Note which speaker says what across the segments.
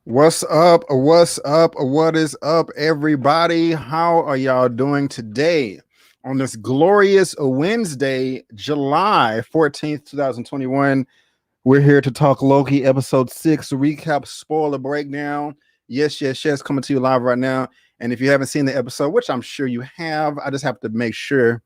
Speaker 1: What's up? What's up? What is up, everybody? How are y'all doing today on this glorious Wednesday, July 14th, 2021? We're here to talk Loki episode 6, recap, spoiler breakdown. Yes, coming to you live right now. And if you haven't seen the episode, which I'm sure you have, I just have to make sure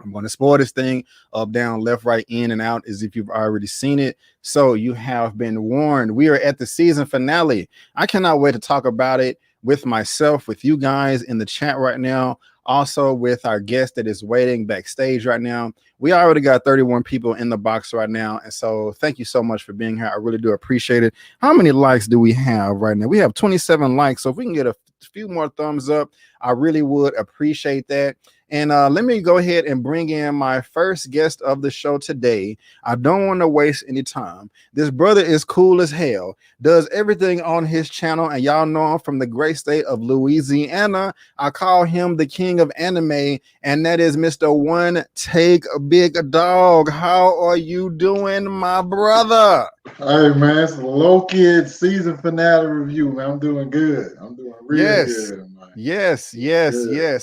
Speaker 1: I'm going to spoil this thing up, down, left, right, in, and out as if you've already seen it. So you have been warned. We are at the season finale. I cannot wait to talk about it with myself, with you guys in the chat right now. Also with our guest that is waiting backstage right now. We already got 31 people in the box right now. And so thank you so much for being here. I really do appreciate it. How many likes do we have right now? We have 27 likes. So if we can get a few more thumbs up, I really would appreciate that. And let me go ahead and bring in my first guest of the show today. I don't want to waste any time. This brother is cool as hell, does everything on his channel, and y'all know him from the great state of Louisiana. I call him the king of anime, and that is Mr. OneTakeBigDog. How are you doing, my brother?
Speaker 2: Hey, man, it's Loki season finale review, man. I'm doing good. I'm doing really good, man.
Speaker 1: Yes.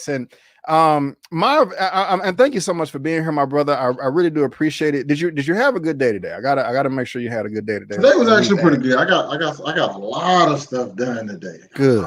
Speaker 1: And and thank you so much for being here, my brother. I really do appreciate it. Did you have a good day today? I gotta make sure you had a good day today.
Speaker 2: Today was actually pretty good. I got a lot of stuff done today.
Speaker 1: Good.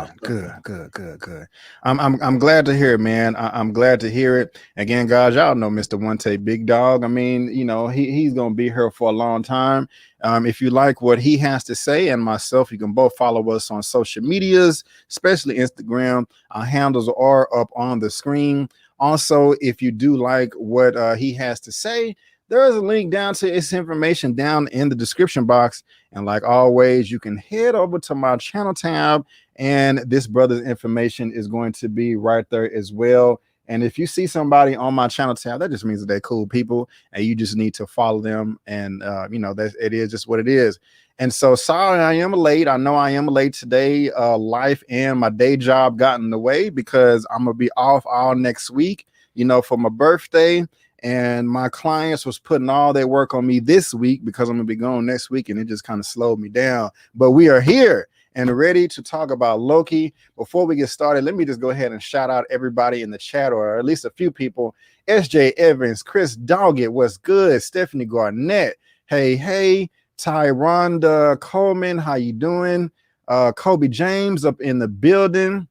Speaker 1: I'm glad to hear it, man. I'm glad to hear it. Again, guys, y'all know Mr. OneTakeBigDog. I mean, you know, he's gonna be here for a long time. If you like what he has to say and myself, you can both follow us on social medias, especially Instagram. Our handles are up on the screen. Also, if you do like what he has to say, there is a link down to its information down in the description box. And like always, you can head over to my channel tab, and this brother's information is going to be right there as well. And if you see somebody on my channel tab, that just means that they're cool people, and you just need to follow them. And you know, that it is just what it is. And so sorry, I am late. I know I am late today. Life and my day job got in the way because I'm gonna be off all next week, you know, for my birthday. And my clients was putting all their work on me this week because I'm gonna be gone next week, and it just kind of slowed me down. But we are here and ready to talk about Loki. Before we get started, let me just go ahead and shout out everybody in the chat, or at least a few people. SJ Evans, Chris Doggett, what's good? Stephanie Garnett, hey, Tyronda Coleman, how you doing? Kobe James up in the building.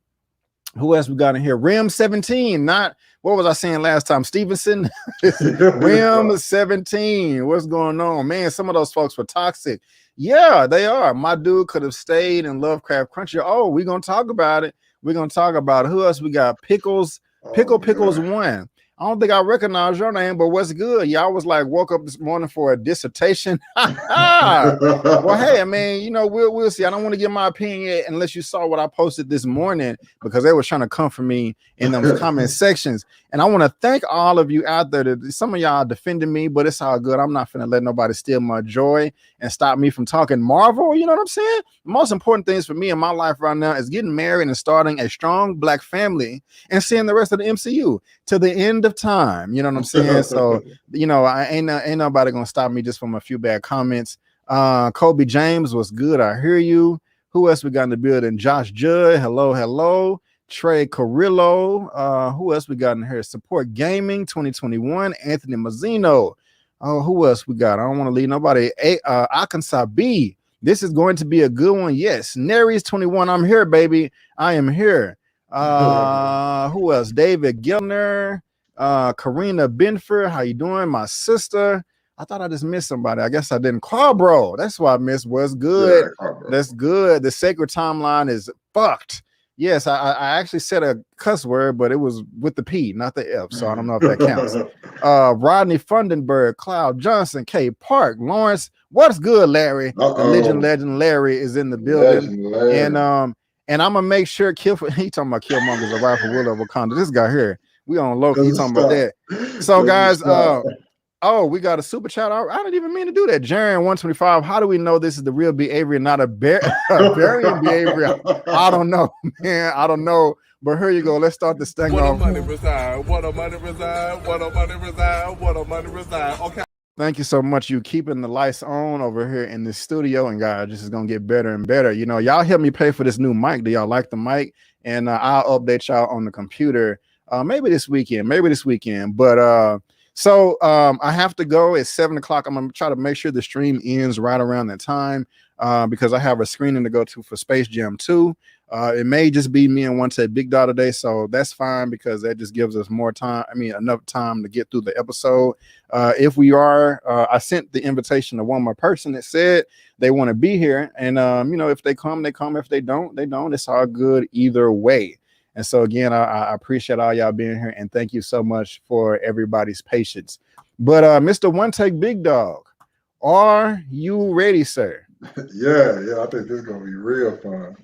Speaker 1: Who else we got in here? Rim 17, not what was I saying last time? Stevenson. Rim 17. What's going on, man? Some of those folks were toxic. Yeah, they are. My dude could have stayed in Lovecraft Country. Oh, we're gonna talk about it. We're gonna talk about it. Who else we got? Pickles 1. I don't think I recognize your name, but what's good? Y'all was like, woke up this morning for a dissertation. Well, hey, I mean, you know, we'll see. I don't want to give my opinion yet unless you saw what I posted this morning, because they were trying to come for me in those comment sections. And I want to thank all of you out there. Some of y'all defending me, but it's all good. I'm not finna let nobody steal my joy and stop me from talking Marvel. You know what I'm saying? The most important things for me in my life right now is getting married and starting a strong Black family and seeing the rest of the MCU to the end of time. You know what I'm saying? So, you know, I ain't nobody gonna stop me just from a few bad comments. Kobe James was good. I hear you. Who else we got in the building? Josh Judd. Hello. Trey Carrillo. Who else we got in here? Support Gaming 2021. Anthony Mazzino. Oh, who else we got? I don't want to leave nobody. Arkansas B. This is going to be a good one. Yes. Nery's 21. I'm here, baby. I am here. Who else? David Gilner. Karina Benford. How you doing? My sister. I thought I just missed somebody. I guess I didn't. Carbro. That's what I missed. Was good. Yeah, that's good. The sacred timeline is fucked. Yes, I actually said a cuss word, but it was with the P, not the F. So I don't know if that counts. Rodney Fundenberg, Cloud Johnson, K Park, Lawrence. What's good, Larry? The legend Larry is in the building. And I'm gonna make sure he talking about Killmonger's a rifle will of Wakanda. This guy here, we on Loki. He talking about that. So guys, oh, we got a super chat. I didn't even mean to do that. Jaren 125. How do we know this is the real B. Avery and not a variant B. Avery? I don't know, man. I don't know. But here you go. Let's start this thing off. What a money reside. Okay. Thank you so much. You keeping the lights on over here in the studio, and guys, this is gonna get better and better. You know, y'all help me pay for this new mic. Do y'all like the mic? And I'll update y'all on the computer. Maybe this weekend. But so I have to go at 7 o'clock. I'm gonna try to make sure the stream ends right around that time because I have a screening to go to for Space Jam 2. It may just be me and OneTakeBigDog today, so that's fine because that just gives us more time. I mean, enough time to get through the episode. If we are, I sent the invitation to one more person that said they want to be here, and you know, if they come, they come. If they don't, they don't. It's all good either way. And so again, I appreciate all y'all being here, and thank you so much for everybody's patience. But Mr. OneTakeBigDog, are you ready, sir?
Speaker 2: Yeah, I think this is gonna be real fun.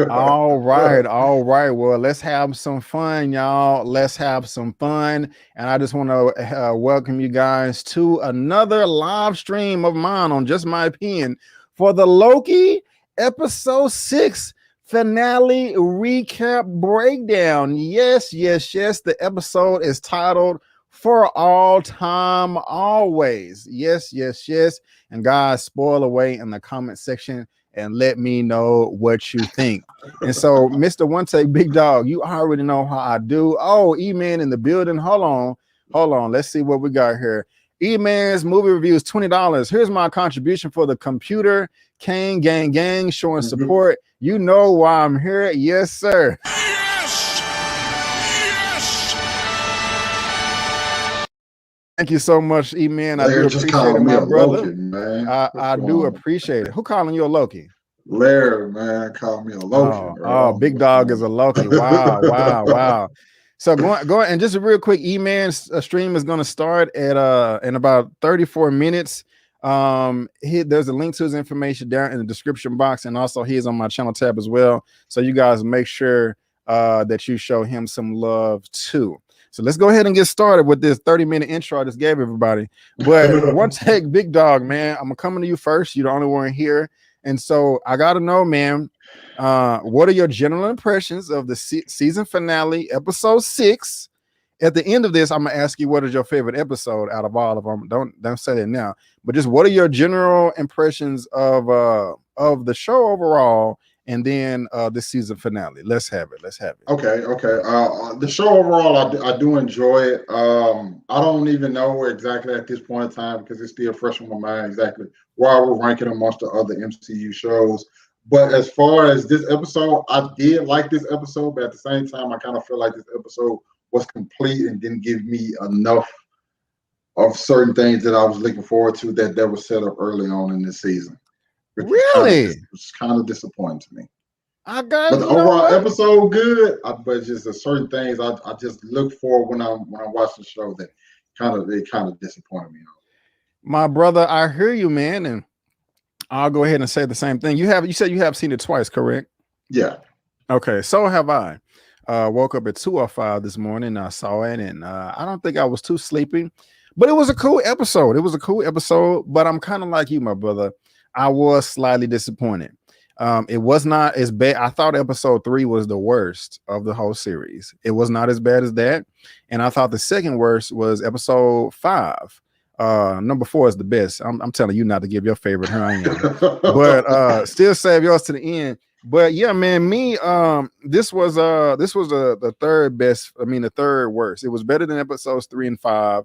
Speaker 1: all right. Well, let's have some fun, y'all. Let's have some fun. And I just want to welcome you guys to another live stream of mine on Just My Opinion for the Loki episode 6 finale recap breakdown. Yes. The episode is titled For All Time Always. Yes. And guys, spoil away in the comment section and let me know what you think. And so, Mr. OneTakeBigDog, you already know how I do. Oh, Eman in the building. Hold on. Let's see what we got here. Eman's movie review is $20. Here's my contribution for the computer. Kang gang showing support. You know why I'm here. Yes, sir. Yes. Thank you so much, Eman. I do appreciate it, my brother. Loki, man. I do appreciate it. Who calling you a Loki?
Speaker 2: Larry, man, call me a Loki.
Speaker 1: Oh, Big Dog is a Loki. Wow. So go and just a real quick, Eman stream is going to start at in about 34 minutes. There's a link to his information down in the description box, and also he is on my channel tab as well. So you guys make sure that you show him some love too. So let's go ahead and get started with this 30-minute intro I just gave everybody. But one take big dog, man. I'm coming to you first. You're the only one here, and so I got to know, man. What are your general impressions of the season finale, episode 6? At the end of this, I'm gonna ask you what is your favorite episode out of all of them. Don't say that now, but just what are your general impressions of the show overall, and then the season finale. Let's have it.
Speaker 2: Okay. The show overall, I do enjoy it. I don't even know exactly at this point in time because it's still fresh in my mind exactly where I would rank it amongst the other MCU shows. But as far as this episode, I did like this episode, but at the same time, I kind of feel like this episode was complete and didn't give me enough of certain things that I was looking forward to that were set up early on in this season.
Speaker 1: Really?
Speaker 2: It's kind of disappointing to me.
Speaker 1: I got,
Speaker 2: but the overall episode good, but just certain things I just look for when I watch the show that kind of disappointed me.
Speaker 1: My brother, I hear you, man, and I'll go ahead and say the same thing. You said you have seen it twice, correct?
Speaker 2: Yeah.
Speaker 1: Okay, so have I. Woke up at 2:05 this morning. I saw it, and I don't think I was too sleepy, but it was a cool episode. But I'm kind of like you, my brother. I was slightly disappointed. It was not as bad. I thought episode 3 was the worst of the whole series. It was not as bad as that, and I thought the second worst was episode 5. Number 4 is the best. I'm telling you not to give your favorite. Here I am, but still save yours to the end. But yeah, man, this was the third best. I mean, the third worst. It was better than episodes 3 and 5.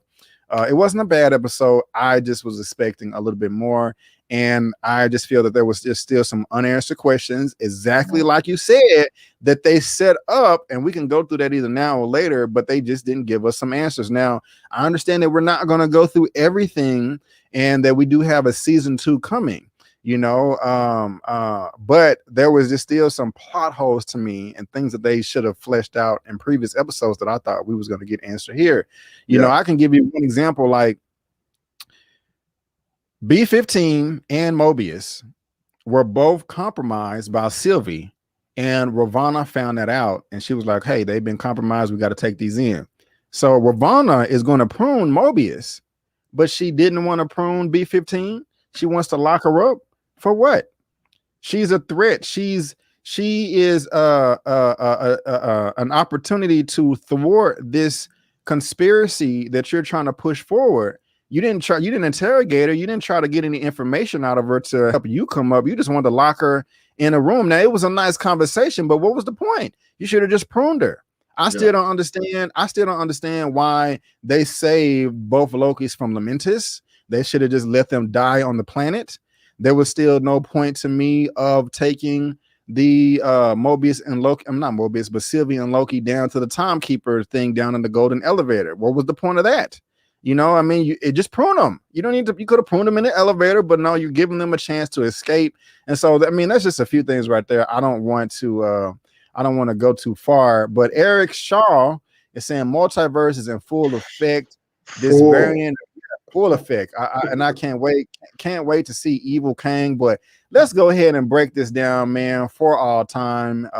Speaker 1: It wasn't a bad episode. I just was expecting a little bit more, and I just feel that there was just still some unanswered questions, exactly like you said, that they set up, and we can go through that either now or later, but they just didn't give us some answers. Now, I understand that we're not going to go through everything, and that we do have a season 2 coming. But there was just still some plot holes to me and things that they should have fleshed out in previous episodes that I thought we was going to get answered here. You know, I can give you one example, like B-15 and Mobius were both compromised by Sylvie, and Ravonna found that out, and she was like, hey, they've been compromised. We got to take these in. So Ravonna is going to prune Mobius, but she didn't want to prune B-15. She wants to lock her up. For what? She's a threat. She is an opportunity to thwart this conspiracy that you're trying to push forward. You didn't interrogate her. You didn't try to get any information out of her to help you come up. You just wanted to lock her in a room. Now, it was a nice conversation, but what was the point? You should have just pruned her. I still don't understand why they saved both Lokis from Lamentis. They should have just let them die on the planet. There was still no point to me of taking the Mobius and Loki. I'm not Mobius, but Sylvie and Loki down to the timekeeper thing down in the golden elevator. What was the point of that? I mean, it just prune them. You don't need to. You could have pruned them in the elevator, but no, you're giving them a chance to escape. And so, I mean, that's just a few things right there. I don't want to go too far. But Eric Shaw is saying multiverse is in full effect. This variant. Full effect. I can't wait to see evil Kang. But let's go ahead and break this down, man, for all time.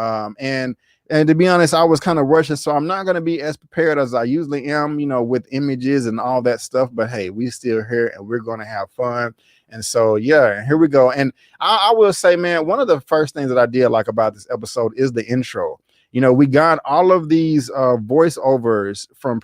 Speaker 1: And to be honest, I was kind of rushing, so I'm not going to be as prepared as I usually am, with images and all that stuff. But hey, we still here and we're going to have fun. And so, yeah, here we go. And I will say, man, one of the first things that I did like about this episode is the intro. We got all of these voiceovers from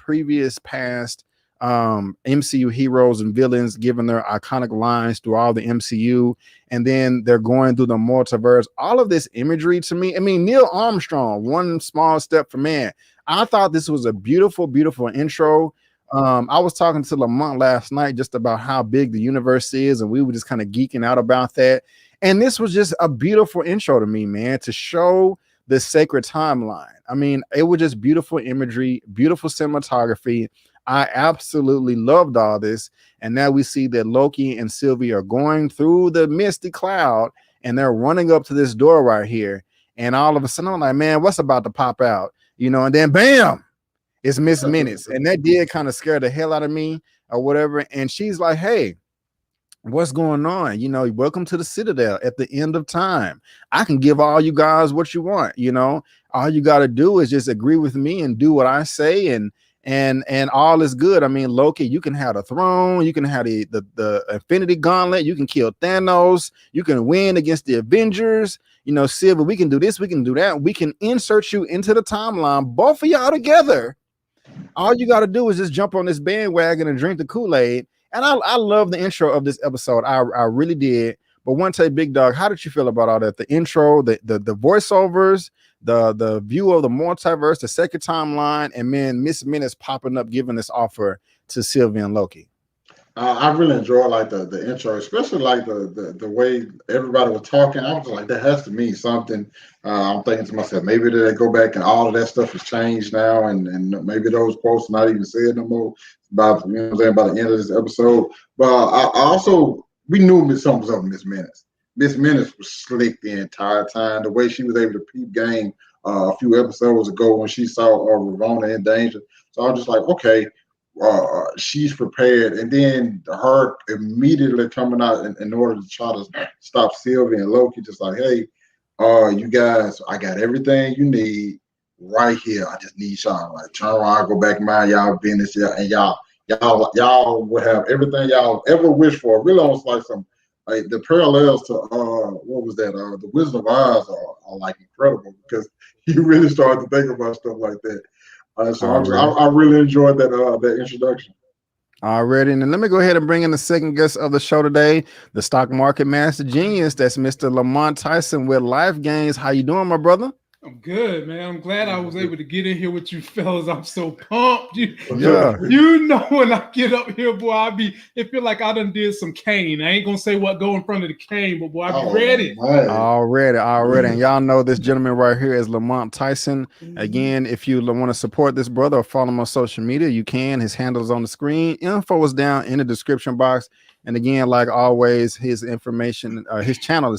Speaker 1: past MCU heroes and villains giving their iconic lines through all the MCU, and then they're going through the multiverse. All of this imagery to me, I mean, Neil Armstrong, one small step for man. I thought this was a beautiful intro. I was talking to Lamont last night just about how big the universe is, and we were just kind of geeking out about that. And this was just a beautiful intro to me, man, to show the sacred timeline. I mean, it was just beautiful imagery, beautiful cinematography. I absolutely loved all this. And now we see that Loki and Sylvie are going through the misty cloud, and they're running up to this door right here. And all of a sudden, I'm like, man, what's about to pop out? And then bam, It's Miss Minutes. And that did kind of scare the hell out of me or whatever. And she's like, hey, what's going on? You know, welcome to the Citadel at the end of time. I can give all you guys what you want. You know, all you got to do is just agree with me and do what I say, and all is good. I mean, Loki, you can have the throne, you can have the Infinity Gauntlet, you can kill Thanos, you can win against the Avengers. You know, Silver, we can do this, we can do that. We can insert you into the timeline, both of y'all together. All you got to do is just jump on this bandwagon and drink the Kool-Aid. And I love the intro of this episode. I really did. But OneTakeBigDog, how did you feel about all that? The intro, the voiceovers, the view of the multiverse, the second timeline, and man, Miss Minutes popping up, giving this offer to Sylvie and Loki.
Speaker 2: I really enjoyed like the intro, especially like the way everybody was talking. I was like, that has to mean something. I'm thinking to myself, maybe they go back and all of that stuff has changed now, and maybe those quotes are not even said no more about, you know what I'm saying, by the end of this episode. But I also, we knew something was up with Miss Minutes. Miss Minutes was slick the entire time. The way she was able to peep game a few episodes ago when she saw Ravonna in danger. So I was just like, okay. She's prepared, and then her immediately coming out in order to try to stop Sylvie and Loki, just like, hey, you guys, I got everything you need right here. I just need y'all like turn around, go back and mind y'all business, and y'all will have everything y'all ever wish for. Really, almost like some like the parallels to what was that? The Wizard of Oz are like incredible, because you really start to think about stuff like that. So I really enjoyed that introduction.
Speaker 1: Already. And let me go ahead and bring in the second guest of the show today, the stock market master genius. That's Mr. Lamont Tyson with Life Gains. How you doing, my brother?
Speaker 3: I'm good, man. I'm glad I was able to get in here with you fellas. I'm so pumped. You know, when I get up here, boy, it feel like I done did some Kang. I ain't gonna say what go in front of the Kang, but boy, I be ready.
Speaker 1: Already. And y'all know this gentleman right here is Lamont Tyson. Again, if you want to support this brother or follow him on social media, you can. His handle is on the screen. Info is down in the description box. And again, like always, his information, his channel,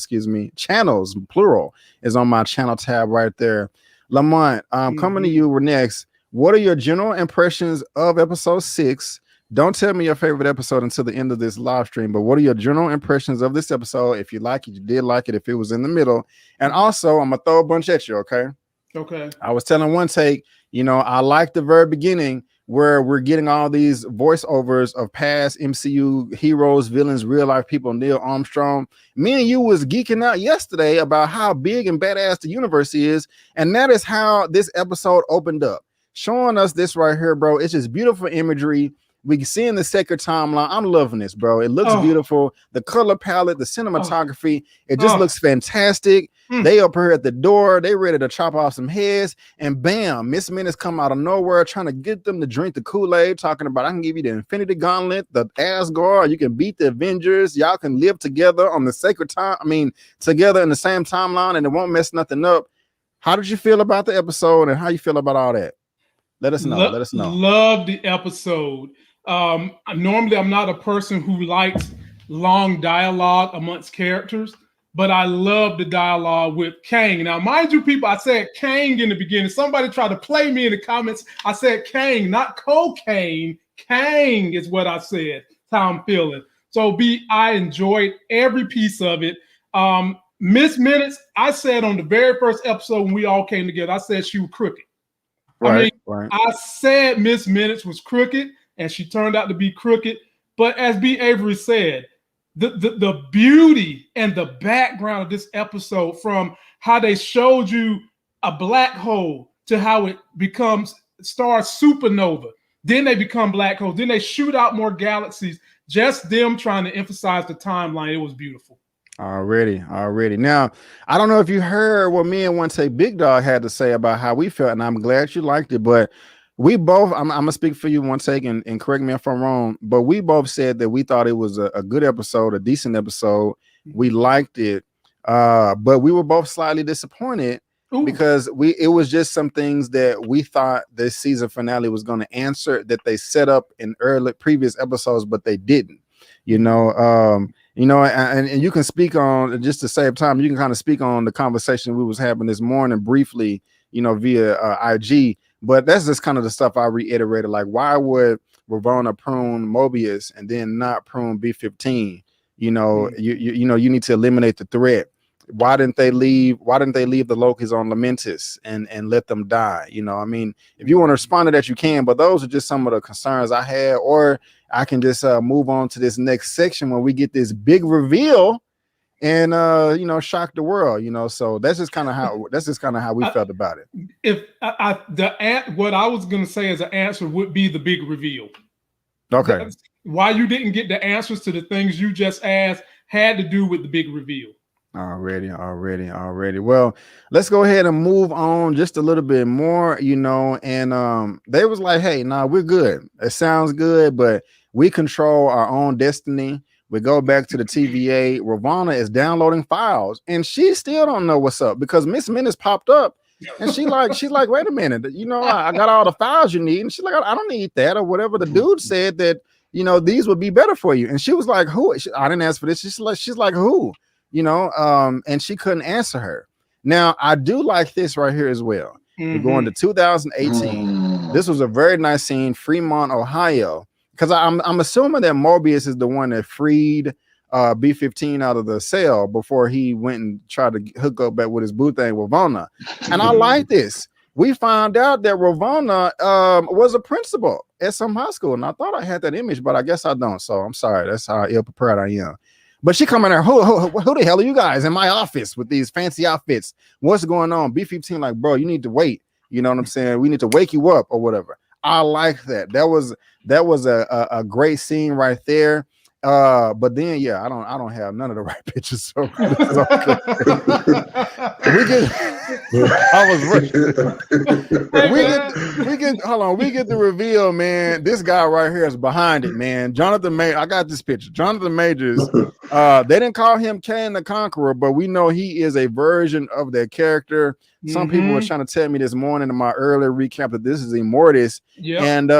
Speaker 1: channels, plural, is on my channel tab right there. Lamont, coming to you next. What are your general impressions of episode 6? Don't tell me your favorite episode until the end of this live stream, but what are your general impressions of this episode? If you like it, you did like it, if it was in the middle. And also, I'm going to throw a bunch at you, okay?
Speaker 3: Okay.
Speaker 1: I was telling One Take, you know, I like the very beginning where we're getting all these voiceovers of past MCU heroes, villains, real life people. Neil Armstrong. Me and you was geeking out yesterday about how big and badass the universe is. And that is how this episode opened up, showing us this right here, bro. It's just beautiful imagery. We can see in the second timeline. I'm loving this, bro. It looks beautiful. The color palette, the cinematography, it just looks fantastic. They up here at the door. They ready to chop off some heads. And bam, Miss Minutes come out of nowhere trying to get them to drink the Kool-Aid, talking about, I can give you the Infinity Gauntlet, the Asgard. You can beat the Avengers. Y'all can live together on the sacred time. I mean, together in the same timeline, and it won't mess nothing up. How did you feel about the episode, and how you feel about all that? Let us know. Let us know.
Speaker 3: Love the episode. Normally, I'm not a person who likes long dialogue amongst characters, but I love the dialogue with Kang. Now, mind you, people, I said Kang in the beginning. Somebody tried to play me in the comments. I said Kang, not cocaine. Kang is what I said. That's how I'm feeling. So, I enjoyed every piece of it. Miss Minutes, I said on the very first episode when we all came together, I said she was crooked.
Speaker 1: Right.
Speaker 3: I said Miss Minutes was crooked, and she turned out to be crooked. But as B. Avery said, the beauty and the background of this episode, from how they showed you a black hole to how it starts supernova, then they become black holes, then they shoot out more galaxies, just them trying to emphasize the timeline. It was beautiful.
Speaker 1: Already. Now, I don't know if you heard what me and OneTakeBigDog had to say about how we felt, and I'm glad you liked it, but we both, I'm gonna speak for you, One Take, and correct me if I'm wrong, but we both said that we thought it was a good episode, a decent episode. We liked it, but we were both slightly disappointed because it was just some things that we thought this season finale was going to answer that they set up in previous episodes, but they didn't. And you can speak on, just to save time, you can kind of speak on the conversation we was having this morning briefly, via IG. But that's just kind of the stuff I reiterated. Like, why would Ravonna prune Mobius and then not prune B15? You know, you know, you need to eliminate the threat. Why didn't they leave the Lokis on Lamentus and let them die? You know, I mean, if you want to respond to that, you can, but those are just some of the concerns I had. Or I can just move on to this next section when we get this big reveal and you know, shock the world, you know. So that's just kind of how we felt about it.
Speaker 3: If what I was gonna say as an answer would be the big reveal.
Speaker 1: Okay.
Speaker 3: That's why you didn't get the answers to the things you just asked had to do with the big reveal. Already. Well, let's go ahead and move on just a little bit more, you know. And they was like, hey, nah, we're good. It sounds good, but we control our own destiny. We go back to the TVA. Ravonna is downloading files, and she still don't know what's up because Miss Menace popped up, and she's like, wait a minute, you know, I got all the files you need, and she's like, I don't need that or whatever. The dude said that, you know, these would be better for you, and she was like, who? I didn't ask for this. She's like, who? You know, and she couldn't answer her. Now, I do like this right here as well. We're going to 2018. This was a very nice scene, Fremont, Ohio, because I'm assuming that Mobius is the one that freed B15 out of the cell before he went and tried to hook up back with his boo thing with Ravonna. And I like this. We found out that Ravonna was a principal at some high school, and I thought I had that image, but I guess I don't. So I'm sorry. That's how ill prepared I am. But she come in there, who the hell are you guys in my office with these fancy outfits? What's going on? B15 like, bro, you need to wait. You know what I'm saying? We need to wake you up or whatever. I like that. That was a great scene right there. But then yeah, I don't have none of the right pictures. So we get the reveal, man. This guy right here is behind it, man. Jonathan Majors. I got this picture. Jonathan Majors. They didn't call him Kang the Conqueror, but we know he is a version of that character. Some people were trying to tell me this morning in my earlier recap that this is Immortus. And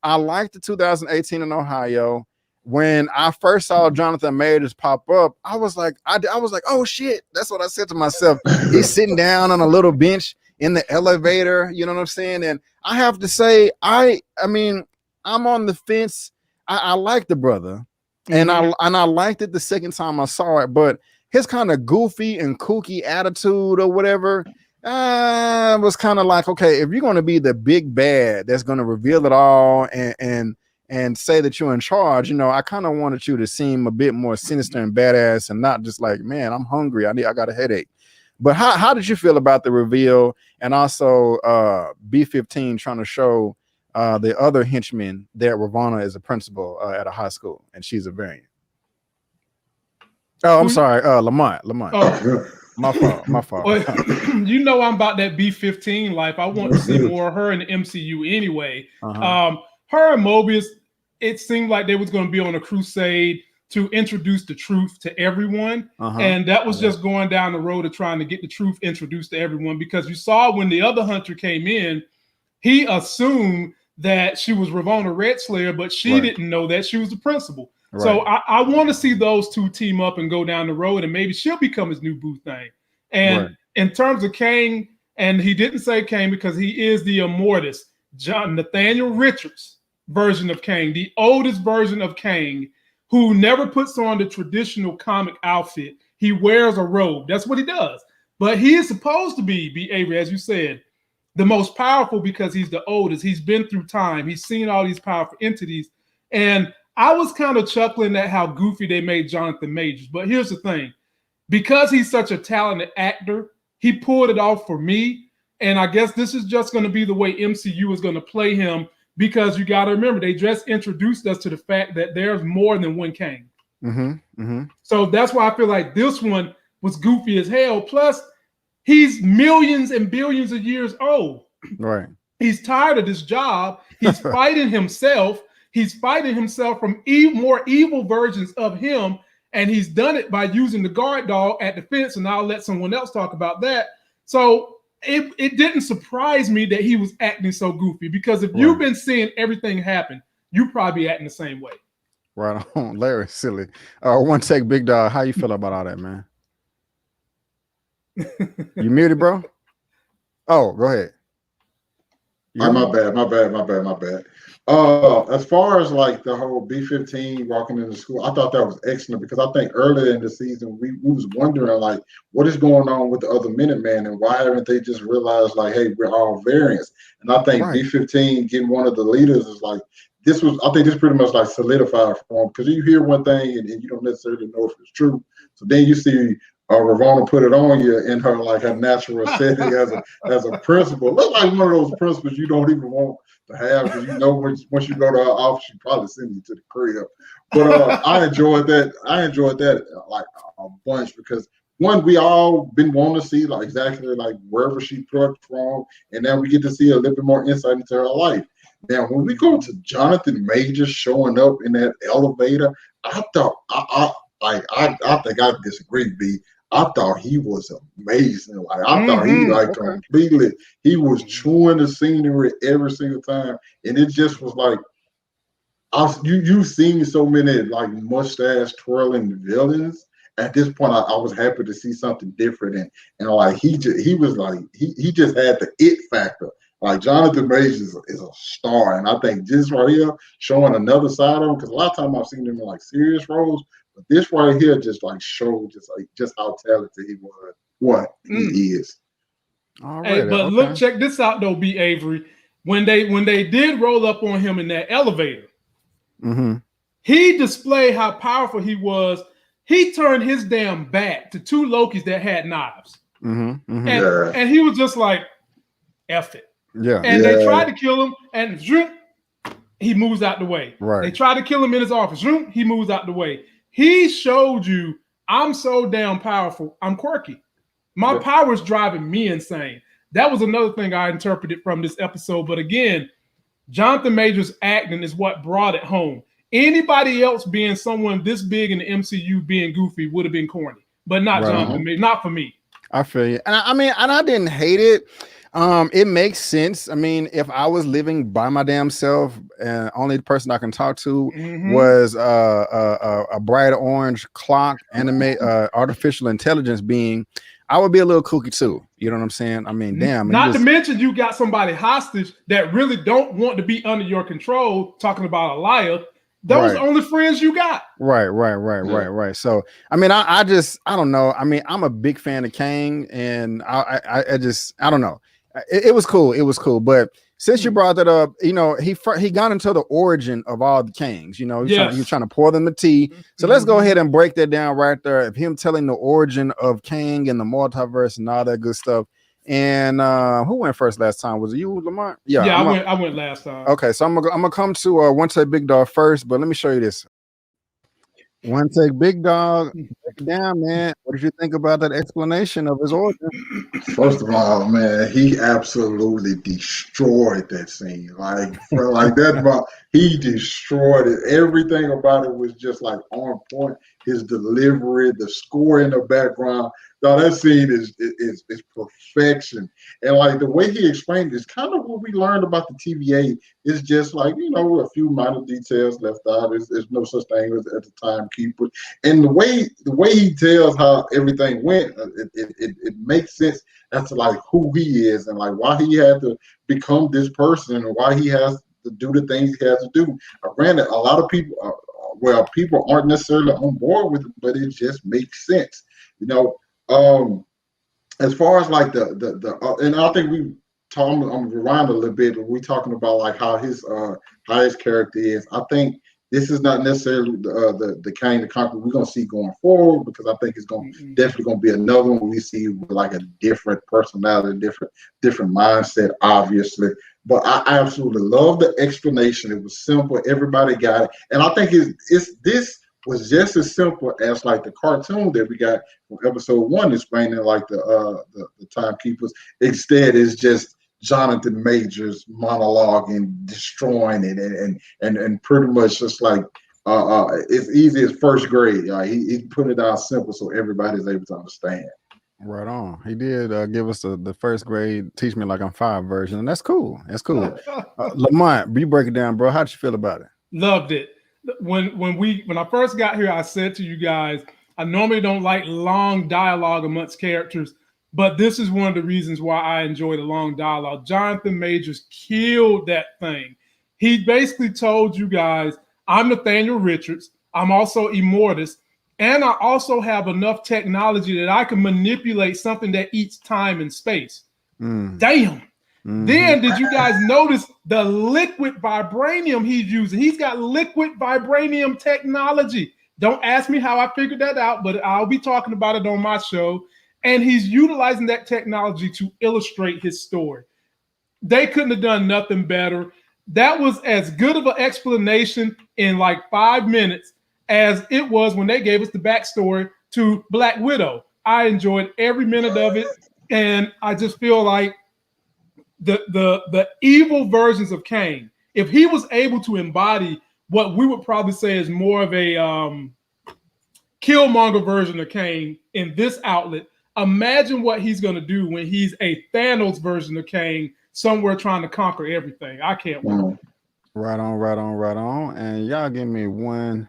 Speaker 3: I like the 2018 in Ohio. When I first saw Jonathan Majors pop up, I was like, oh shit. That's what I said to myself. He's sitting down on a little bench in the elevator. You know what I'm saying? And I have to say, I mean, I'm on the fence. I like the brother, and I liked it the second time I saw it, but his kind of goofy and kooky attitude or whatever was kind of like, okay, if you're going to be the big bad that's going to reveal it all and say that you're in charge, you know, I kind of wanted you to seem a bit more sinister and badass and not just like, man, I'm hungry. I got a headache. But how did you feel about the reveal and also B15 trying to show the other henchmen that Ravonna is a principal at a high school and she's a variant? Oh, I'm sorry, Lamont. Oh.
Speaker 1: My fault.
Speaker 3: Well, you know, I'm about that B15 life. I want to see more of her in the MCU anyway. Her and Mobius, it seemed like they was going to be on a crusade to introduce the truth to everyone. And that was just going down the road of trying to get the truth introduced to everyone, because you saw when the other hunter came in, he assumed that she was Ravonna Redslayer, but she didn't know that she was the principal. So I want to see those two team up and go down the road, and maybe she'll become his new boo thing. And in terms of Kang, and he didn't say Kang because he is the Immortus, Nathaniel Richards version of Kang, the oldest version of Kang, who never puts on the traditional comic outfit. He wears a robe. That's what he does. But he is supposed to be Avery, as you said, the most powerful because he's the oldest. He's been through time. He's seen all these powerful entities. And I was kind of chuckling at how goofy they made Jonathan Majors. But here's the thing. Because he's such a talented actor, he pulled it off for me. And I guess this is just going to be the way MCU is going to play him, because you got to remember, they just introduced us to the fact that there's more than one Kang. So that's why I feel like this one was goofy as hell. Plus, he's millions and billions of years old. He's tired of this job. He's fighting himself. He's fighting himself from more evil versions of him. And he's done it by using the guard dog at the fence. And I'll let someone else talk about that. So it didn't surprise me that he was acting so goofy, because if you've been seeing everything happen, you probably acting the same way.
Speaker 1: Right on. Larry, silly. OneTakeBigDog, how you feel about all that, man? You muted, bro? Oh, go ahead.
Speaker 2: My bad. As far as like the whole B-15 walking into school, I thought that was excellent because I think earlier in the season we was wondering like what is going on with the other Minutemen and why haven't they just realized like, hey, we're all variants. And I think B-15 getting one of the leaders is like I think this pretty much like solidified for him because you hear one thing and you don't necessarily know if it's true. So then you see Ravonna put it on you in her like her natural setting as a principal. Look like one of those principals you don't even want to have because you know once you go to her office, she probably send you to the crib. But I enjoyed that. Like a bunch because one, we all been wanting to see like exactly like wherever she plucked from, and now we get to see a little bit more insight into her life. Now, when we go to Jonathan Majors showing up in that elevator, I thought I think I disagree, B. I thought he was amazing. Like I thought he like completely he was chewing the scenery every single time. And it just was like you've seen so many like mustache twirling villains. At this point, I was happy to see something different and like he was like he just had the it factor. Like Jonathan Majors is a star, and I think this right here showing another side of him because a lot of times I've seen him in like serious roles, but this right here just like showed just how talented he was, what he is.
Speaker 3: All right, but look, check this out though, B. Avery. When they did roll up on him in that elevator, he displayed how powerful he was. He turned his damn back to two Lokis that had knives, and he was just like, "F it."
Speaker 1: Yeah.
Speaker 3: And they tried to kill him, and he moves out the way.
Speaker 1: Right.
Speaker 3: They tried to kill him in his office. He moves out the way. He showed you, I'm so damn powerful. I'm quirky. My power is driving me insane. That was another thing I interpreted from this episode. But again, Jonathan Majors' acting is what brought it home. Anybody else being someone this big in the MCU being goofy would have been corny, but not Jonathan Majors. Not for me.
Speaker 1: I feel you. And I didn't hate it. It makes sense. I mean, if I was living by my damn self and only the person I can talk to was a bright orange clock artificial intelligence being, I would be a little kooky too. You know what I'm saying? I mean, damn.
Speaker 3: Not to mention you got somebody hostage that really don't want to be under your control, talking about a liar. Those are only friends you got. Right. So, I mean, I don't know. I mean, I'm a big fan of Kang, and I don't know. It was cool. But since you brought that up, you know, he got into the origin of all the Kangs. You know, he was trying to pour them the tea. So let's go ahead and break that down right there. Of him telling the origin of Kang and the multiverse and all that good stuff. And who went first last time? Was it you, Lamont? Yeah, I went last time.
Speaker 1: Okay, so I'm gonna come to OneTakeBigDog first, but let me show you this. OneTakeBigDog, break it down, man. What did you think about that explanation of his origin?
Speaker 2: First of all, man, he absolutely destroyed that scene. Like that, he destroyed it. Everything about it was just like on point. His delivery, the score in the background. No, that scene is perfection. And like the way he explained it is kind of what we learned about the TVA. It's just like, you know, a few minor details left out. There's no such thing as the timekeeper. And the way he tells how everything went, it makes sense as to like who he is and like why he had to become this person and why he has to do the things he has to do. Granted, a lot of people, people aren't necessarily on board with it, but it just makes sense, you know. As far as like and I think I'm gonna rewind a little bit. We talking about like how his character is. I think this is not necessarily the Kang the Conqueror we're gonna see going forward because I think it's definitely gonna be another one we see with like a different personality, different mindset, obviously. But I absolutely love the explanation. It was simple. Everybody got it, and I think this was just as simple as like the cartoon that we got from episode 1 explaining like the timekeepers. Instead, it's just Jonathan Majors monologuing, destroying it, and pretty much just like it's easy as first grade. He put it out simple so everybody's able to understand.
Speaker 1: Right on. He did give us the first grade teach me like I'm 5 version, and that's cool. Lamont, you break it down, bro. How'd you feel about it?
Speaker 3: Loved it. When I first got here, I said to you guys, I normally don't like long dialogue amongst characters, But this is one of the reasons why I enjoy the long dialogue. Jonathan Majors killed that thing. He basically told you guys, I'm Nathaniel Richards. I'm also Immortus. And I also have enough technology that I can manipulate something that eats time and space. Damn. Mm-hmm. Then did you guys notice the liquid vibranium he's using? He's got liquid vibranium technology. Don't ask me how I figured that out, but I'll be talking about it on my show. And he's utilizing that technology to illustrate his story. They couldn't have done nothing better. That was as good of an explanation in like 5 minutes as it was when they gave us the backstory to Black Widow. I enjoyed every minute of it, and I just feel like the evil versions of Kang, if he was able to embody what we would probably say is more of a Killmonger version of Kang in this outlet, imagine what he's going to do when he's a Thanos version of Kang somewhere trying to conquer everything. I can't wait.
Speaker 1: Right on. And y'all give me 1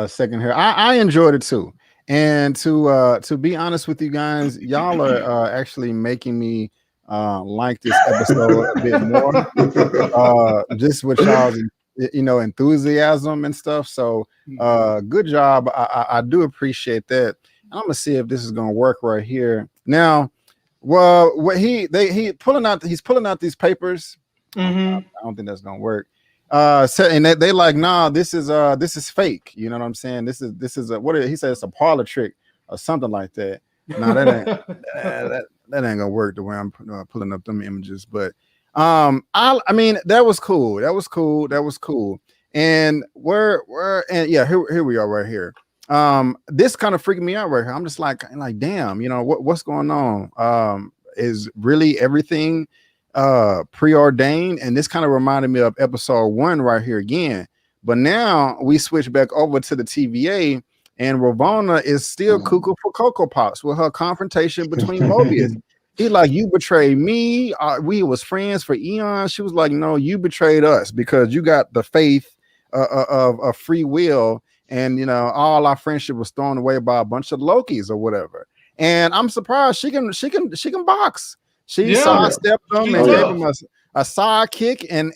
Speaker 1: second here. I enjoyed it too. And to be honest with you guys, y'all are actually making me like this episode a bit more. Just with y'all's enthusiasm and stuff. So good job. I do appreciate that. I'm gonna see if this is gonna work right here. Now, well, what he's pulling out these papers. I don't think that's gonna work. And they like, nah, this is fake. You know what I'm saying? This is he said it's a parlor trick or something like that. No, that ain't that ain't gonna work the way I'm pulling up them images. But I mean, that was cool. And here we are right here. This kind of freaking me out right here. I'm just like damn, what's going on? Is really everything preordained? And this kind of reminded me of episode 1 right here again. But now we switch back over to the TVA, and Ravonna is still cuckoo for Cocoa Pops with her confrontation between Mobius. He like, you betrayed me. We was friends for eons. She was like, no, you betrayed us because you got the faith of free will, and all our friendship was thrown away by a bunch of Lokis or whatever. And I'm surprised she can box. She sidestepped them and gave him a sidekick, and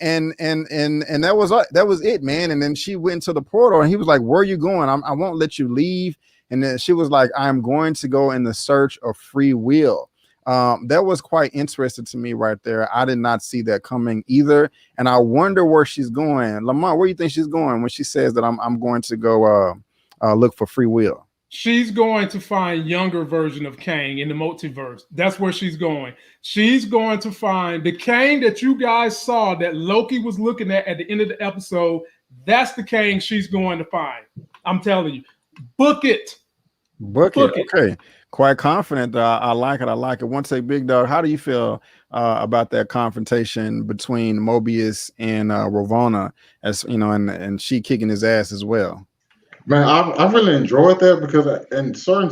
Speaker 1: that was it, man. And then she went to the portal, and he was like, "Where are you going? I won't let you leave." And then she was like, "I'm going to go in the search of free will." That was quite interesting to me right there. I did not see that coming either, and I wonder where she's going. Lamont, where do you think she's going when she says that I'm going to go look for free will?
Speaker 3: She's going to find younger version of Kang in the multiverse. That's where she's going. She's going to find the Kang that you guys saw that Loki was looking at the end of the episode. That's the Kang she's going to find. I'm telling you. Book it.
Speaker 1: Okay. Quite confident. I like it. OneTakeBigDog, how do you feel about that confrontation between Mobius and Ravonna, as and she kicking his ass as well?
Speaker 2: Man, I really enjoyed that because in a certain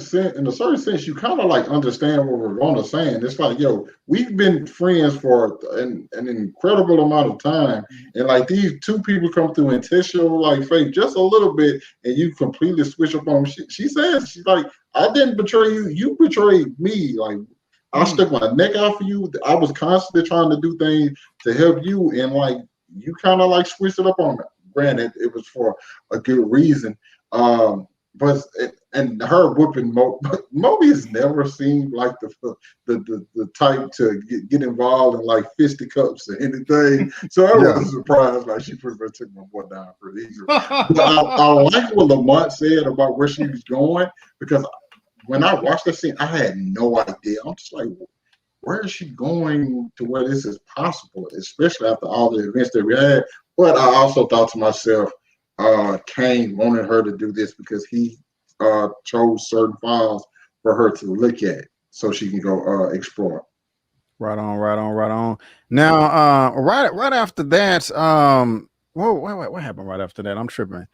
Speaker 2: sense, you kind of like understand what Ravonna's saying. It's like, yo, we've been friends for an incredible amount of time, and like these two people come through intentional like faith just a little bit, and you completely switch up on them. She says, she's like, I didn't betray you, you betrayed me. Like I stuck my neck out for you. I was constantly trying to do things to help you, and like you kind of like switched it up on me. Granted, it was for a good reason. But her whooping Mobius never seemed like the type to get involved in like fisticuffs or anything. So I was surprised. Like she pretty much took my boy down pretty easily. But I like what Lamont said about where she was going, because when I watched that scene, I had no idea. I'm just like, where is she going to where this is possible, especially after all the events that we had? But I also thought to myself, Kang wanted her to do this because he chose certain files for her to look at so she can go explore.
Speaker 1: Right on. Now, right after that, what happened right after that? I'm tripping.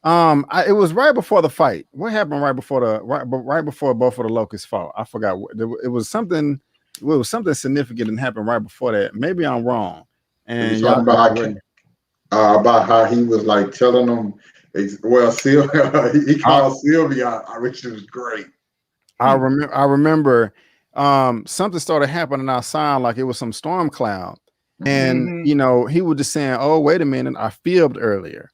Speaker 1: It was right before the fight. What happened right before both of the Loki's fought? I forgot. It was something. It was something significant that happened right before that. Maybe I'm wrong. And y'all
Speaker 2: about how he was like telling them, well, Sylvia, he called Sylvia, which was great.
Speaker 1: I remember something started happening outside, like it was some storm cloud. And
Speaker 3: Mhm.
Speaker 1: you know, he was just saying, "Oh, wait a minute, I filmed earlier.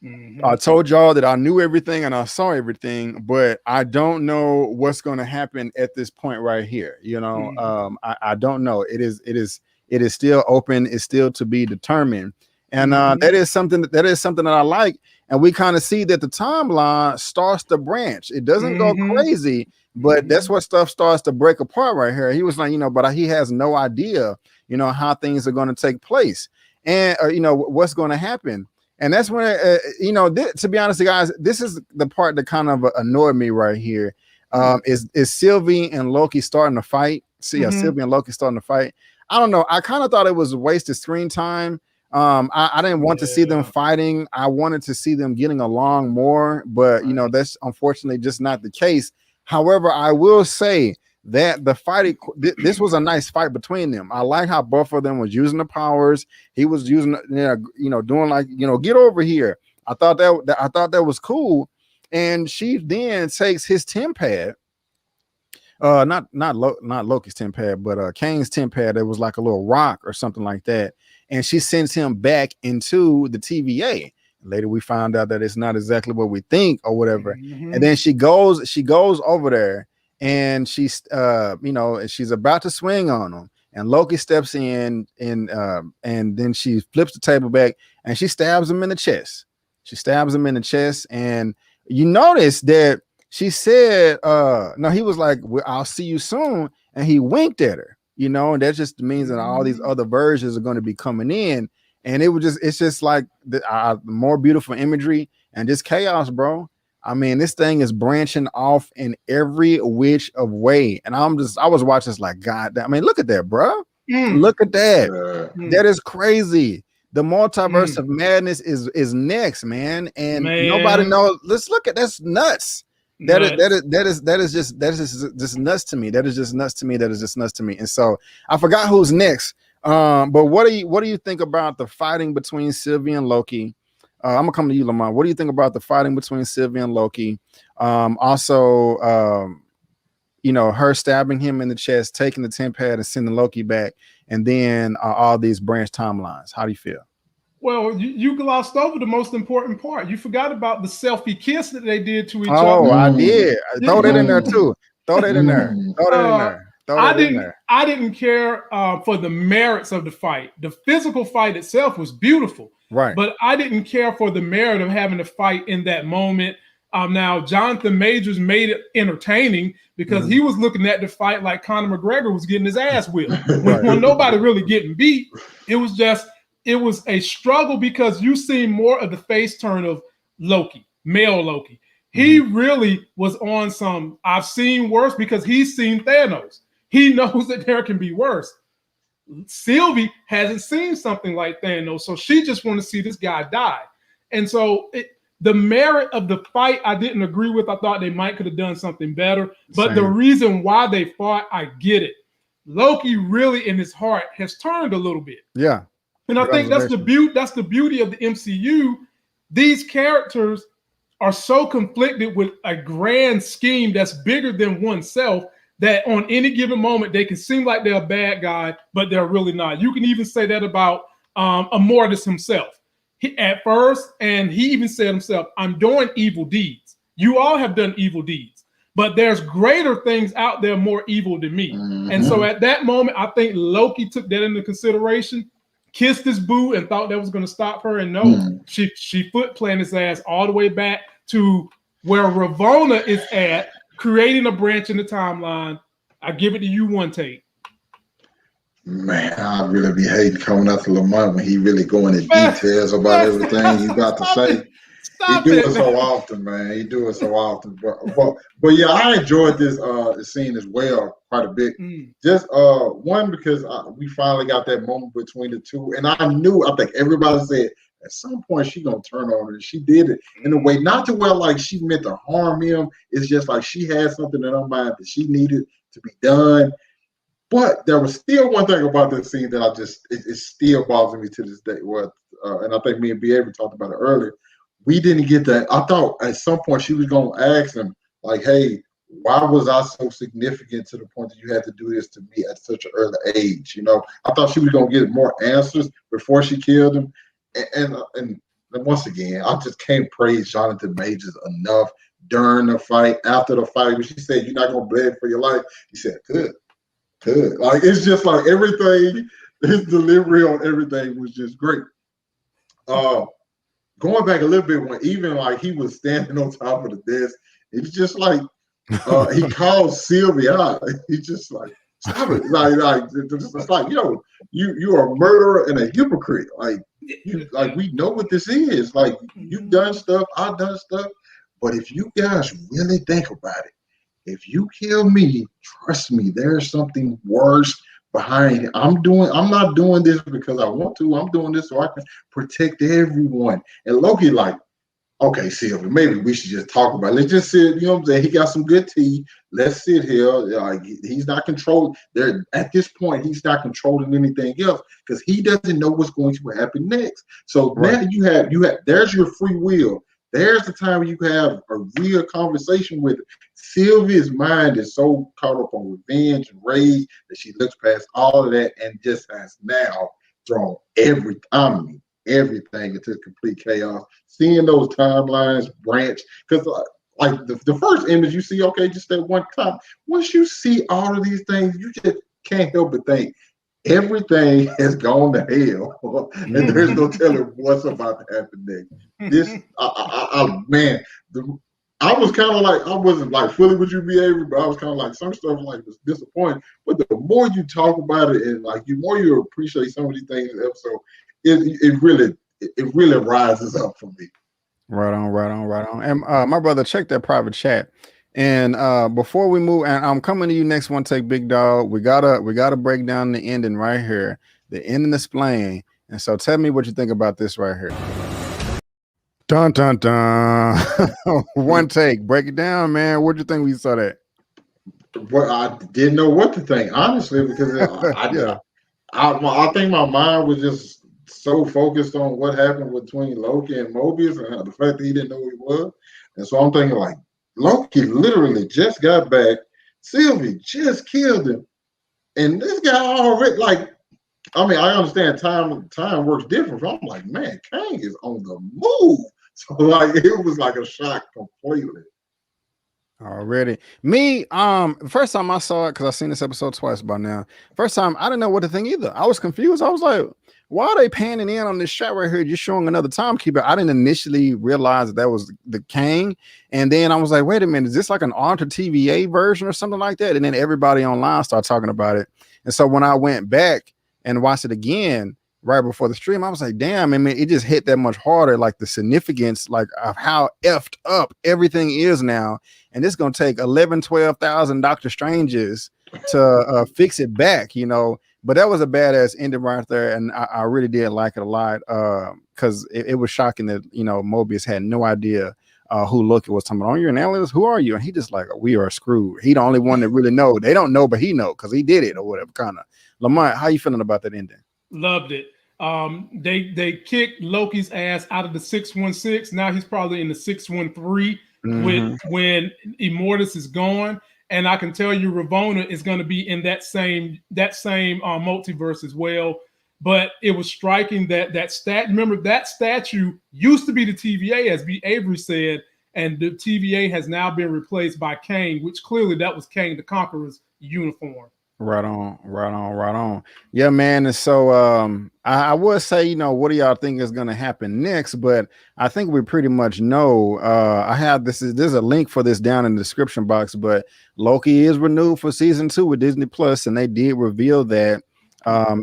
Speaker 3: Mhm.
Speaker 1: I told y'all that I knew everything and I saw everything, but I don't know what's going to happen at this point right here. You know,
Speaker 3: Mhm.
Speaker 1: I don't know. It is still open. It's still to be determined, and
Speaker 3: Mhm.
Speaker 1: that is something that I like. And we kind of see that the timeline starts to branch. It doesn't go
Speaker 3: Mhm.
Speaker 1: crazy, but that's what stuff starts to break apart right here. He was like, you know, but he has no idea, you know, how things are going to take place and you know what's going to happen. And that's when, you know, to be honest, guys, this is the part that kind of annoyed me right here. Is Sylvie and Loki starting to fight? See, yeah,
Speaker 3: Mhm.
Speaker 1: Sylvie and Loki starting to fight. I don't know. I kind of thought it was wasted screen time. I didn't want to see them
Speaker 3: Yeah.
Speaker 1: fighting. I wanted to see them getting along more, but you know, that's unfortunately just not the case. However, I will say that the fight, this was a nice fight between them. I like how both of them was using the powers. He was using, you know, doing like, you know, get over here. I thought that was cool. And she then takes his temp pad, not Loki's temp pad, but Kang's temp pad. That was like a little rock or something like that, and she sends him back into the TVA. Later, we found out that it's not exactly what we think or whatever. And
Speaker 3: Mhm.
Speaker 1: then she goes over there, and she's you know, she's about to swing on him, and Loki steps in, and then she flips the table back, and she stabs him in the chest. She stabs him in the chest, and you notice that she said, no, he was like, well, I'll see you soon. And he winked at her, you know, and that just means that all these
Speaker 3: Mhm.
Speaker 1: other versions are going to be coming in. And it's just like the more beautiful imagery and just chaos, bro. I mean, this thing is branching off in every which of way. And I was watching this like, God, I mean, look at that, bro.
Speaker 3: Mm.
Speaker 1: Look at that.
Speaker 3: Mm.
Speaker 1: That is crazy. The multiverse
Speaker 3: Mm.
Speaker 1: of madness is next, man. And nobody
Speaker 3: Man,
Speaker 1: knows. Let's look at that's nuts.
Speaker 3: nuts.
Speaker 1: Just nuts to me. That is just nuts to me. That is just nuts to me. And so I forgot who's next. But what do you think about the fighting between Sylvie and Loki? I'm gonna come to you, Lamont. What do you think about the fighting between Sylvie and Loki? Also, you know, her stabbing him in the chest, taking the temp pad and sending Loki back, and then all these branch timelines. How do you feel?
Speaker 3: Well, you glossed over the most important part. You forgot about the selfie kiss that they did to each
Speaker 1: Oh,
Speaker 3: other.
Speaker 1: I did. Throw that in there
Speaker 2: Mm,
Speaker 1: too. Throw that in there.
Speaker 2: mm,
Speaker 1: Throw that in
Speaker 3: Uh,
Speaker 1: there. Throw that in there.
Speaker 3: I didn't care for the merits of the fight. The physical fight itself was beautiful,
Speaker 1: Right.
Speaker 3: but I didn't care for the merit of having to fight in that moment. Now, Jonathan Majors made it entertaining because he was looking at the fight like Conor McGregor was getting his ass whipped.
Speaker 1: Right.
Speaker 3: When nobody really getting beat, it was just it was a struggle because you see more of the face turn of Loki, male Loki. He really was on some I've seen worse because he's seen Thanos. He knows that there can be worse. Sylvie hasn't seen something like Thanos, so she just want to see this guy die. And so the merit of the fight, I didn't agree with. I thought they might could have done something better. But the
Speaker 1: Same.
Speaker 3: reason why they fought, I get it. Loki really, in his heart, has turned a little bit.
Speaker 1: Yeah.
Speaker 3: And I
Speaker 1: Good
Speaker 3: think that's the
Speaker 1: observation.
Speaker 3: beauty. That's the beauty of the MCU. These characters are so conflicted with a grand scheme that's bigger than oneself that on any given moment they can seem like they're a bad guy, but they're really not. You can even say that about Immortus himself. At first, and he even said himself, "I'm doing evil deeds. You all have done evil deeds, but there's greater things out there more evil than me." And so at that moment, I think Loki took that into consideration, kissed his boo, and thought that was going to stop her. And no, she foot planted his ass all the way back to where Ravonna is at, creating a branch in the timeline. I give it to you, one take.
Speaker 2: Man, I really be hating coming out to Lamont when he really going into
Speaker 3: Man,
Speaker 2: details about
Speaker 3: man,
Speaker 2: everything you got to
Speaker 3: stop
Speaker 2: say.
Speaker 3: it.
Speaker 2: He
Speaker 3: Stop
Speaker 2: do it
Speaker 3: it, man.
Speaker 2: so often, man. He do it so often. But yeah, I enjoyed this scene as well quite a bit. Just one because we finally got that moment between the two, and I think everybody said at some point she gonna turn on her. She did it in a way not to where like she meant to harm him. It's just like she had something in her mind that she needed to be done. But there was still one thing about this scene that it still bothers me to this day. And I think me and B.A. talked about it earlier. We didn't get that. I thought at some point she was gonna ask him, like, "Hey, why was I so significant to the point that you had to do this to me at such an early age? I thought she was gonna get more answers before she killed him. And once again, I just can't praise Jonathan Majors enough during the fight, after the fight, when she said, "You're not gonna beg for your life." He said, "Good. Like, it's just like everything, his delivery on everything was just great. Going back a little bit, when even like he was standing on top of the desk, it's just like he called Sylvia out. He's just like, "Stop it!" It's like, you're a murderer and a hypocrite. Like we know what this is. Like, you've done stuff, I've done stuff, but if you guys really think about it, if you kill me, trust me, there's something worse behind it. I'm not doing this because I want to. I'm doing this so I can protect everyone. And Loki, like, okay, Sylvia, maybe we should just talk about it. Let's just sit, you know what I'm saying? He got some good tea. Let's sit here. Like, he's not controlling there at this point, he's not controlling anything else because he doesn't know what's going to happen next. So now you have there's your free will. There's the time when you have a real conversation with her. Sylvia's mind is so caught up on revenge and rage that she looks past all of that and just has now thrown everything into complete chaos. Seeing those timelines branch, because like the first image you see, okay, just that one time. Once you see all of these things, you just can't help but think everything has gone to hell, and there's no telling what's about to happen next. This, man, I was kind of like, I wasn't like fully with you, Avery, but I was kind of like, some stuff like was disappointing. But the more you talk about it, and like the more you appreciate some of these things in the episode, it really rises up for me.
Speaker 1: Right on. And my brother, check that private chat. And before we move, and I'm coming to you next one, Take Big Dog. We gotta break down the ending right here. The ending is playing. And so tell me what you think about this right here. Dun dun dun. One take. Break it down, man. What'd you think when you saw that?
Speaker 2: Well, I didn't know what to think, honestly, because I think my mind was just so focused on what happened between Loki and Mobius and the fact that he didn't know who he was. And so I'm thinking, like, Loki literally just got back. Sylvie just killed him. And this guy already, like, I mean, I understand time works different. But I'm like, man, Kang is on the move. So, like, it was like a shock completely.
Speaker 1: Already. Me, first time I saw it, because I've seen this episode twice by now. First time, I didn't know what to think either. I was confused. I was like, why are they panning in on this shot right here, just showing another timekeeper? I didn't initially realize that was the Kang. And then I was like, wait a minute, is this like an altered TVA version or something like that? And then everybody online started talking about it. And so when I went back and watched it again right before the stream, I was like, damn, I mean, it just hit that much harder, like the significance, like of how effed up everything is now. And it's going to take 12,000 Doctor Stranges to fix it back, you know. But that was a badass ending right there, and I really did like it a lot because it was shocking that, you know, Mobius had no idea who Loki was talking about. Oh, you're an alien? Who are you? And he just like, we are screwed. He the only one that really know. They don't know, but he know because he did it or whatever kind of. Lamont, how you feeling about that ending?
Speaker 3: Loved it. They kicked Loki's ass out of the 616. Now he's probably in the 613 when Immortus is gone. And I can tell you, Ravonna is going to be in that same multiverse as well. But it was striking remember that statue used to be the TVA, as B. Avery said, and the TVA has now been replaced by Kang, which clearly that was Kang the Conqueror's uniform.
Speaker 1: Right on. Yeah, man. And so I would say, you know, what do y'all think is going to happen next? But I think we pretty much know. I have there's a link for this down in the description box. But Loki is renewed for season 2 with Disney Plus, and they did reveal that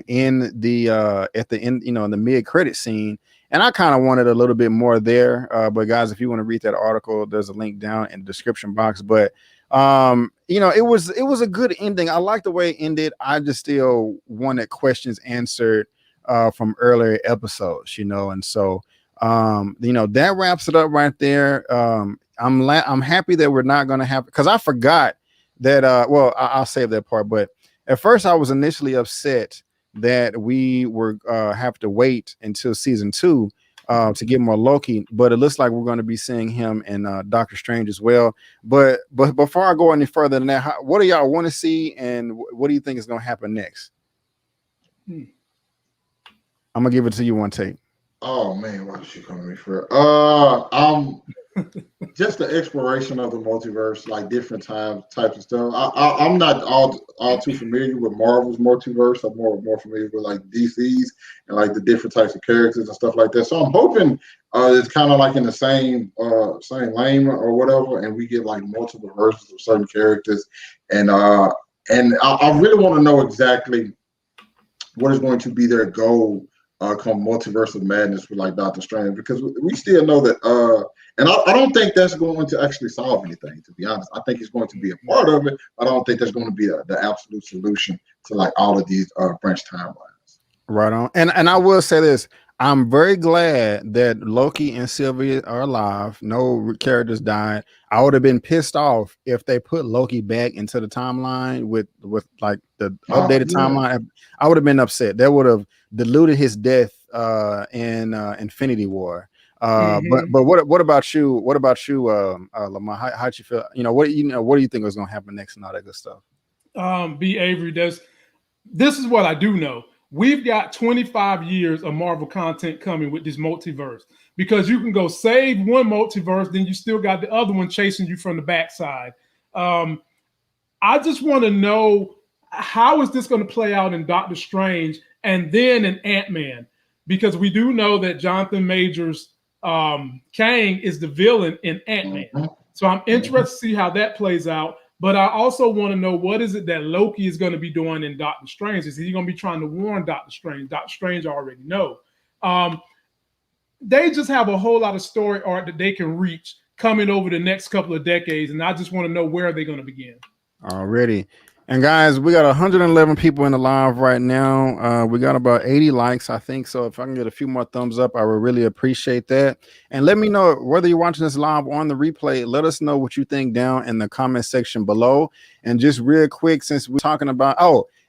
Speaker 1: in the at the end, you know, in the mid-credit scene. And I kind of wanted a little bit more there. But guys, if you want to read that article, there's a link down in the description box. But you know, it was a good ending. I like the way it ended. I just still wanted questions answered from earlier episodes, you know, and so you know, that wraps it up right there. I'm happy that we're not gonna have, because I forgot that well, I'll save that part, but at first I was initially upset that we were have to wait until season 2. to get more Loki, but it looks like we're going to be seeing him in Doctor Strange as well. But before I go any further than that, what do y'all want to see, and what do you think is going to happen next? I'm gonna give it to you, one take.
Speaker 2: Oh man, why did you come to me for? Just the exploration of the multiverse, like different types of stuff. I'm not all too familiar with Marvel's multiverse. I'm more familiar with like DC's and like the different types of characters and stuff like that. So I'm hoping it's kind of like in the same lane or whatever, and we get like multiple versions of certain characters. And I really want to know exactly what is going to be their goal come Multiverse of Madness with like Doctor Strange, because we still know that and I don't think that's going to actually solve anything, to be honest. I think it's going to be a part of it, but I don't think that's going to be the absolute solution to like all of these branch timelines.
Speaker 1: Right on. And I will say this, I'm very glad that Loki and Sylvia are alive. No characters died. I would have been pissed off if they put Loki back into the timeline with like the updated timeline. I would have been upset. That would have diluted his death in Infinity War. But what about you? What about you, Lamont? How'd you feel? What do you think was going to happen next and all that good stuff?
Speaker 3: B. Avery, this is what I do know. We've got 25 years of Marvel content coming with this multiverse, because you can go save one multiverse, then you still got the other one chasing you from the backside. I just want to know, how is this going to play out in Doctor Strange and then in Ant-Man? Because we do know that Jonathan Majors' Kang is the villain in Ant-Man. So I'm interested to see how that plays out. But I also want to know, what is it that Loki is going to be doing in Doctor Strange? Is he going to be trying to warn Doctor Strange? Doctor Strange already know. They just have a whole lot of story arc that they can reach coming over the next couple of decades. And I just want to know, where are they going to begin?
Speaker 1: Already. And guys, we got 111 people in the live right now. We got about 80 likes, I think. So if I can get a few more thumbs up, I would really appreciate that. And let me know whether you're watching this live or on the replay. Let us know what you think down in the comment section below. And just real quick, since we're talking about,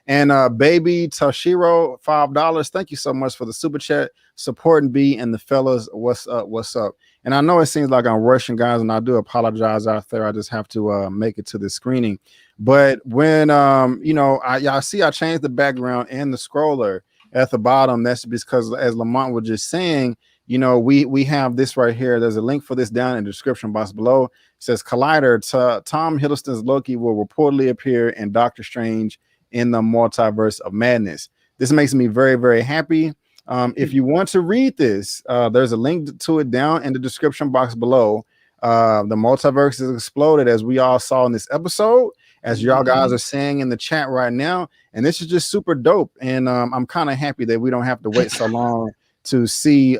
Speaker 1: baby Toshiro, $5. Thank you so much for the super chat, supporting B and the fellas. What's up? And I know it seems like I'm rushing, guys, and I do apologize out there. I just have to make it to the screening. But when y'all see I changed the background and the scroller at the bottom, that's because, as Lamont was just saying, we have this right here. There's a link for this down in the description box below. It says Collider, Tom Hiddleston's Loki will reportedly appear in Doctor Strange in the Multiverse of Madness. This makes me very, very happy. If you want to read this, there's a link to it down in the description box below. The multiverse has exploded, as we all saw in this episode, as y'all guys are saying in the chat right now, and this is just super dope. And I'm kind of happy that we don't have to wait so long to see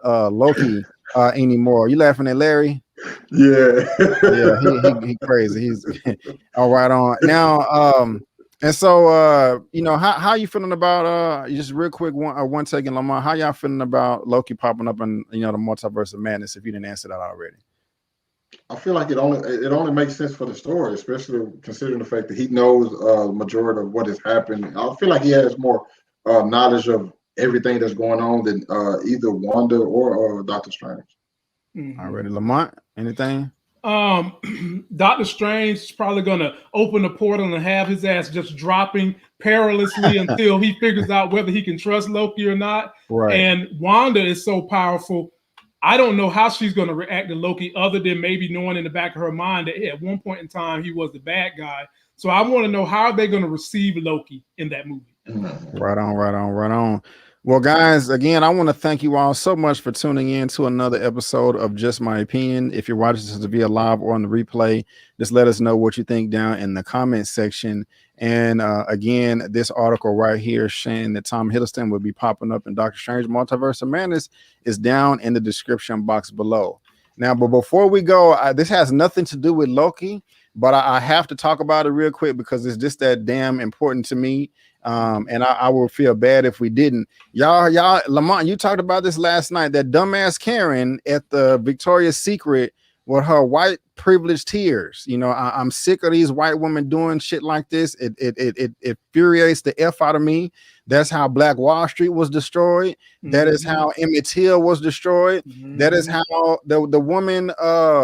Speaker 1: Loki anymore. You laughing at Larry?
Speaker 2: Yeah,
Speaker 1: he crazy. He's all right on now. And so how you feeling about just real quick one second, Lamont, how y'all feeling about Loki popping up in the Multiverse of Madness, if you didn't answer that already?
Speaker 2: I feel like it only makes sense for the story, especially considering the fact that he knows the majority of what has happened. I feel like he has more knowledge of everything that's going on than either Wanda or Doctor Strange.
Speaker 1: Already, Lamont, anything?
Speaker 3: Doctor Strange is probably gonna open the portal and have his ass just dropping perilously until he figures out whether he can trust Loki or not.
Speaker 1: Right.
Speaker 3: And Wanda is so powerful, I don't know how she's gonna react to Loki, other than maybe knowing in the back of her mind that at one point in time he was the bad guy. So I want to know, how are they gonna receive Loki in that movie?
Speaker 1: Right on. Well, guys, again, I want to thank you all so much for tuning in to another episode of Just My Opinion. If you're watching this via live or on the replay, just let us know what you think down in the comment section. And again, this article right here saying that Tom Hiddleston will be popping up in Doctor Strange Multiverse of Madness is down in the description box below. Now, but before we go, this has nothing to do with Loki, but I have to talk about it real quick because it's just that damn important to me. And I will feel bad if we didn't. Y'all, Lamont, you talked about this last night, that dumbass Karen at the Victoria's Secret with her white privileged tears. You know, I'm sick of these white women doing shit like this. It infuriates the F out of me. That's how Black Wall Street was destroyed. That is how Emmett Till was destroyed. That is how the woman,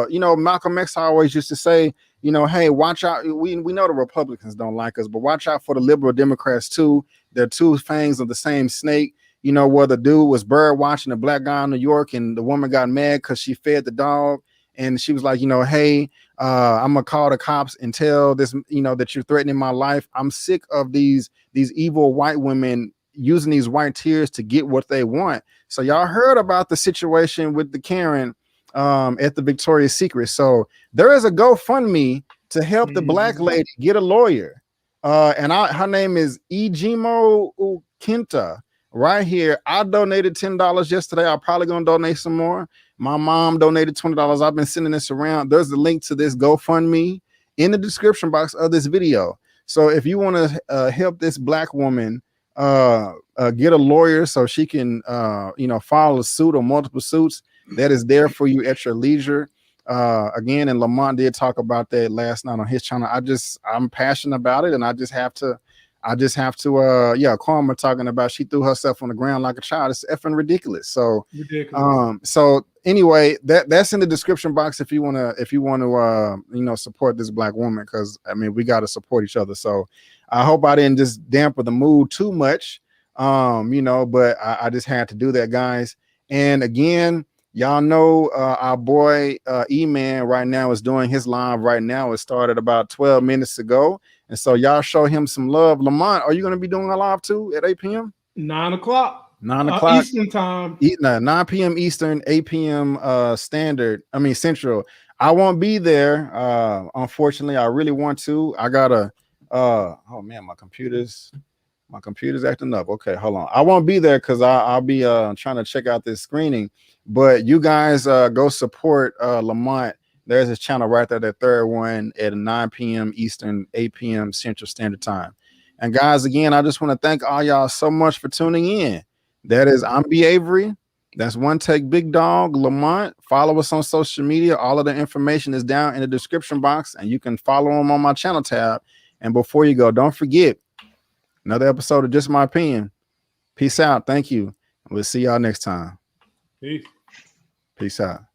Speaker 1: you know, Malcolm X always used to say, you know, hey, watch out. We know the Republicans don't like us, but watch out for the liberal Democrats too. They're two fangs of the same snake. You know, where the dude was bird watching a black guy in New York, and the woman got mad because she fed the dog. And she was like, you know, hey, I'm gonna call the cops and tell this, you know, that you're threatening my life. I'm sick of these evil white women using these white tears to get what they want. So y'all heard about the situation with the Karen at the Victoria's Secret. So there is a GoFundMe to help the black lady get a lawyer. And her name is Ejimo Ukinta. Right here, I donated $10 yesterday. I'm probably gonna donate some more. My mom donated $20. I've been sending this around. There's a link to this GoFundMe in the description box of this video. So if you want to help this black woman get a lawyer so she can you know, file a suit or multiple suits, that is there for you at your leisure. Again, and Lamont did talk about that last night on his channel. I'm passionate about it, and I just have to yeah, Karma talking about she threw herself on the ground like a child. It's effing ridiculous. So so anyway, that's in the description box if you want to you know, support this black woman, because I mean, we got to support each other. So I hope I didn't just dampen the mood too much, you know, but I just had to do that, guys. And again, y'all know our boy Eman right now is doing his live right now. It started about 12 minutes ago. And so y'all show him some love. Lamont, are you going to be doing a live too at 8 p.m.?
Speaker 3: 9 o'clock.
Speaker 1: 9 o'clock
Speaker 3: Eastern time.
Speaker 1: 9 p.m. Eastern, 8 p.m. Central. I won't be there. Unfortunately, I really want to. I gotta oh man, my computer's acting up. Okay, hold on. I won't be there because I'll be trying to check out this screening. But you guys go support Lamont. There's his channel right there, the third one at 9 p.m. Eastern, 8 p.m. Central Standard Time. And guys, again, I just want to thank all y'all so much for tuning in. That is, I'm B. Avery. That's OneTakeBigDog, Lamont. Follow us on social media. All of the information is down in the description box, and you can follow them on my channel tab. And before you go, don't forget, another episode of Just My Opinion. Peace out. Thank you. We'll see y'all next time.
Speaker 3: Peace.
Speaker 1: Peace out.